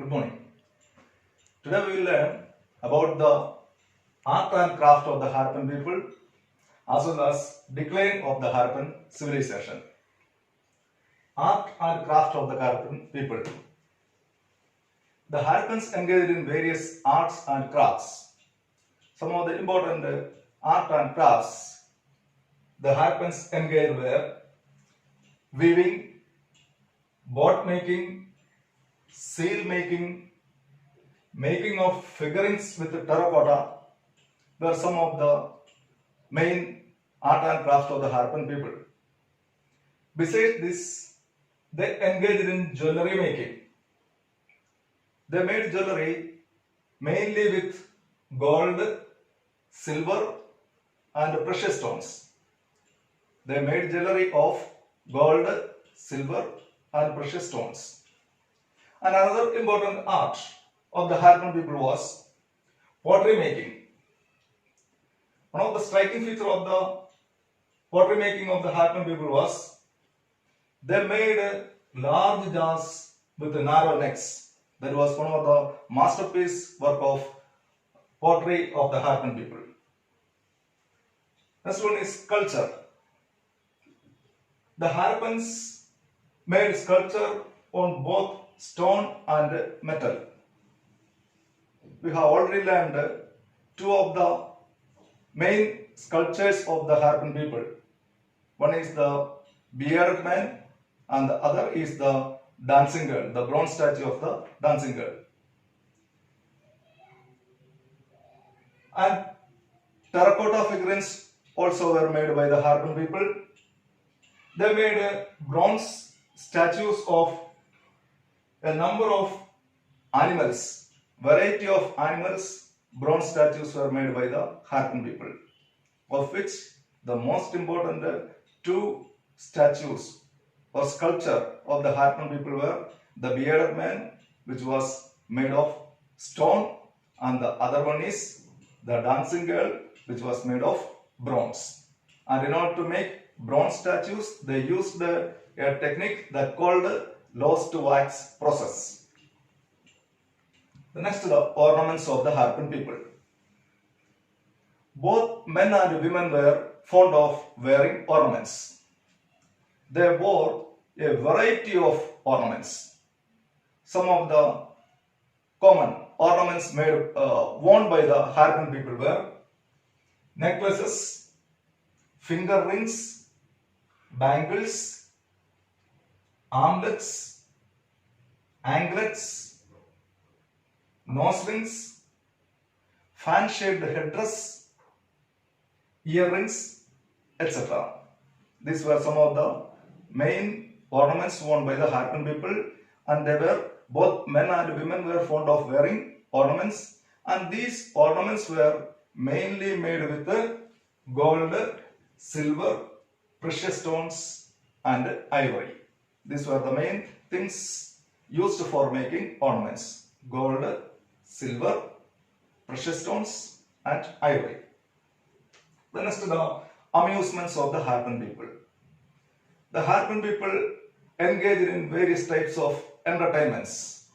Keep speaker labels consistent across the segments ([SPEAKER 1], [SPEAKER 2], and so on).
[SPEAKER 1] Good morning. Today we will learn about the art and craft of the Harappan people as well as decline of the Harappan civilization. Art and craft of the Harappan people. The Harappans engaged in various arts and crafts. Some of the important art and crafts the Harappans engaged were weaving, boat making, seal making, making of figurines with terracotta were some of the main art and craft of the Harappan people. Besides this, they engaged in jewelry making. They made jewelry mainly with gold, silver, and precious stones. They made jewelry of gold, silver, and precious stones. And another important art of the Harappan people was pottery making. One of the striking features of the pottery making of the Harappan people was they made large jars with narrow necks. That was one of the masterpiece work of pottery of the Harappan people. Next one is sculpture. The Harappans made sculpture on both stone and metal. We have already learned two of the main sculptures of the Harappan people. One is the bearded man and the other is the dancing girl, the bronze statue of the dancing girl. And terracotta figurines also were made by the Harappan people. They made bronze statues of a number of animals, variety of animals. Bronze statues were made by the Harappan people, of which the most important two statues or sculpture of the Harappan people were the bearded man, which was made of stone, and the other one is the dancing girl, which was made of bronze. And in order to make bronze statues, they used a technique that called lost wax process. The next, the ornaments of the Harappan people. Both men and women were fond of wearing ornaments. They wore a variety of ornaments. Some of the common ornaments made worn by the Harappan people were necklaces, finger rings, bangles, armlets, anklets, nose rings, fan-shaped headdress, earrings, etc. These were some of the main ornaments worn by the Harappan people, and they were both men and women were fond of wearing ornaments, and these ornaments were mainly made with gold, silver, precious stones, and ivory. These were the main things used for making ornaments: gold, silver, precious stones, and ivory. The next, the amusements of the Harappan people. The Harappan people engaged in various types of entertainments.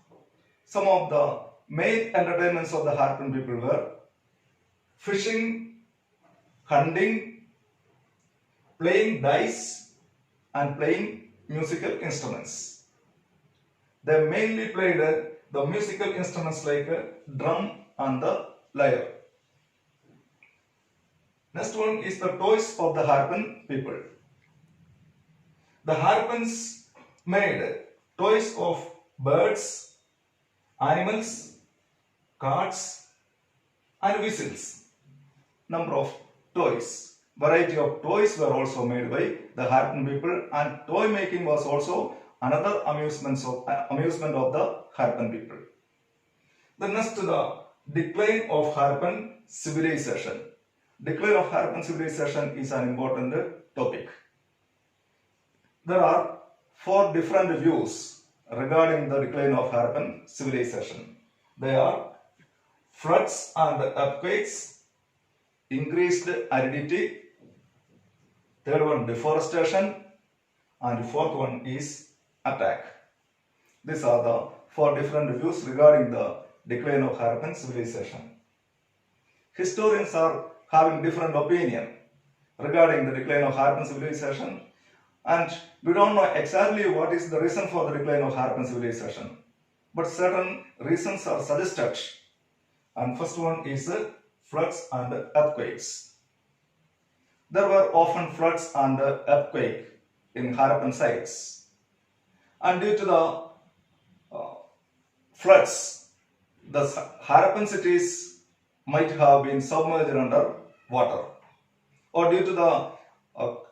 [SPEAKER 1] Some of the main entertainments of the Harappan people were fishing, hunting, playing dice, and playing musical instruments. They mainly played the musical instruments like drum and the lyre. Next one is the toys of the Harappan people. The Harappans made toys of birds, animals, cards, and whistles. Number of toys. Variety of toys were also made by the Harappan people, and toy making was also another amusement of the Harappan people. The next, the decline of Harappan civilization. Decline of Harappan civilization is an important topic. There are four different views regarding the decline of Harappan civilization. They are floods and earthquakes, increased aridity, third one deforestation, and fourth one is attack. These are the for different views regarding the decline of Harappan civilization. Historians are having different opinion regarding the decline of Harappan civilization, and we don't know exactly what is the reason for the decline of Harappan civilization, but certain reasons are suggested. And first one is floods and earthquakes. There were often floods and earthquake in Harappan sites, and due to the floods, the Harappan cities might have been submerged under water, or due to the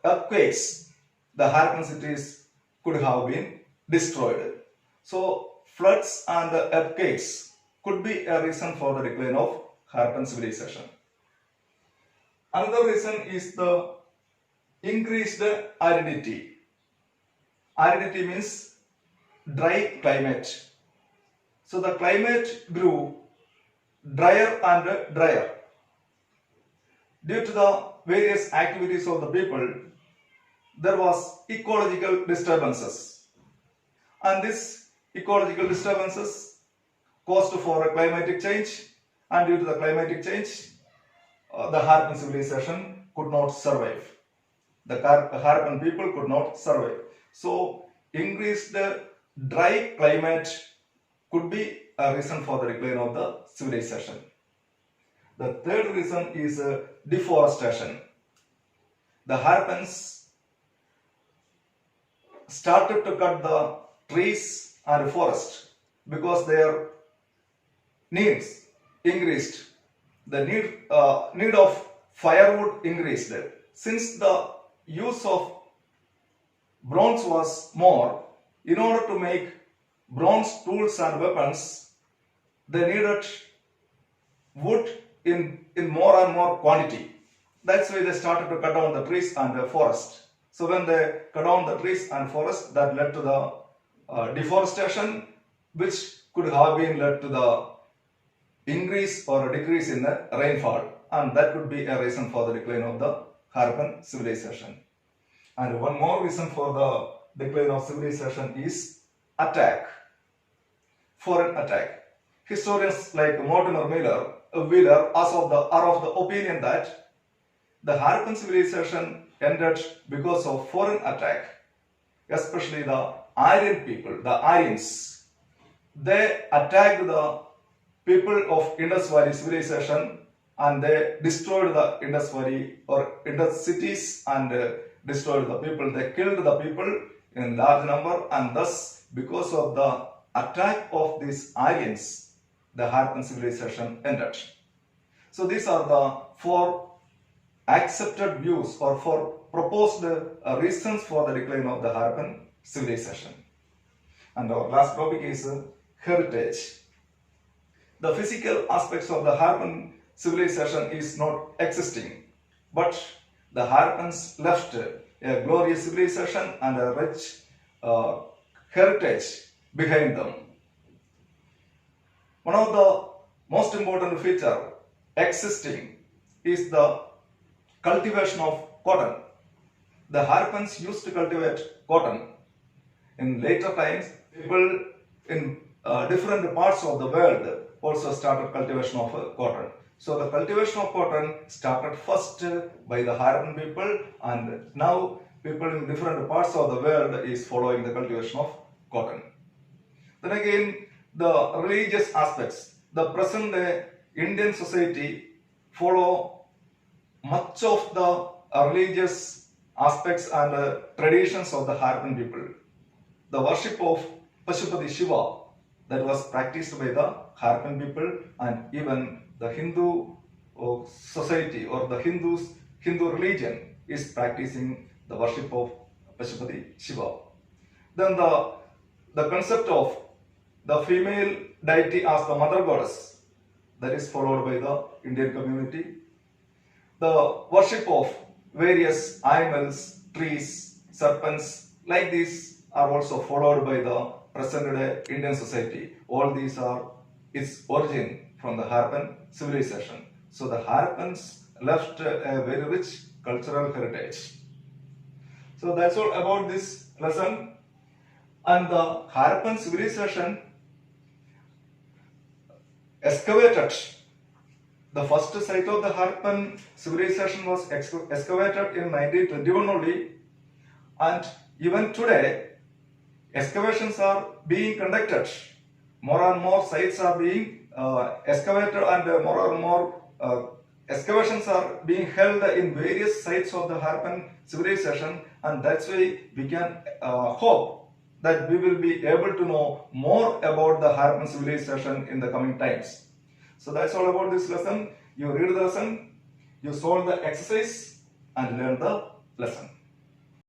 [SPEAKER 1] earthquakes, the Harappan cities could have been destroyed. So floods and earthquakes could be a reason for the decline of Harappan civilization. Another reason is the increased aridity. Aridity means dry climate. So the climate grew drier and drier. Due to the various activities of the people, there was ecological disturbances. And these ecological disturbances caused for a climatic change, and due to the climatic change, the Harappan civilization could not survive. The Harappan people could not survive. So increased dry climate could be a reason for the decline of the civilization. The third reason is deforestation. The Harappans started to cut the trees and forest because their needs increased. The need of firewood increased. Since the use of bronze was more, in order to make bronze tools and weapons, they needed wood in more and more quantity. That's why they started to cut down the trees and the forest. So when they cut down the trees and forest, that led to the deforestation, which could have been led to the increase or decrease in the rainfall, and that could be a reason for the decline of the Harappan civilization. And one more reason for the decline of civilization is attack, foreign attack. Historians like Mortimer Wheeler are of the opinion that the Harappan civilization ended because of foreign attack, especially the Aryan people, the Aryans. They attacked the people of Indus Valley civilization, and they destroyed the Indus Valley or Indus cities and destroyed the people. They killed the people in large number, and thus because of the attack of these Aryans, the Harappan civilization ended. So these are the four accepted views or four proposed reasons for the decline of the Harappan civilization. And our last topic is heritage. The physical aspects of the Harappan civilization is not existing, but the Harappans left a glorious civilization and a rich heritage behind them. One of the most important feature existing is the cultivation of cotton. The Harappans used to cultivate cotton. In later times, people in different parts of the world also started cultivation of cotton. So the cultivation of cotton started first by the Harappan people, and now people in different parts of the world is following the cultivation of cotton. Then again, the religious aspects. The present day Indian society follow much of the religious aspects and traditions of the Harappan people. The worship of Pashupati Shiva, that was practiced by the Harappan people, and even the Hindu society or the Hindu religion is practicing the worship of Pashupati Shiva. Then the concept of the female deity as the mother goddess, that is followed by the Indian community. The worship of various animals, trees, serpents, like these are also followed by the present day Indian society. All these are its origin from the Harappan civilization. So the Harappans left a very rich cultural heritage. So that's all about this lesson. And the Harappan civilization excavated. The first site of the Harappan civilization was excavated in 1921 only, and even today excavations are being conducted. More and more sites are being excavated, and more and more excavations are being held in various sites of the Harappan civilization, and that's why we can hope that we will be able to know more about the Harappan civilization in the coming times. So that's all about this lesson. You read the lesson, you solve the exercise and learn the lesson.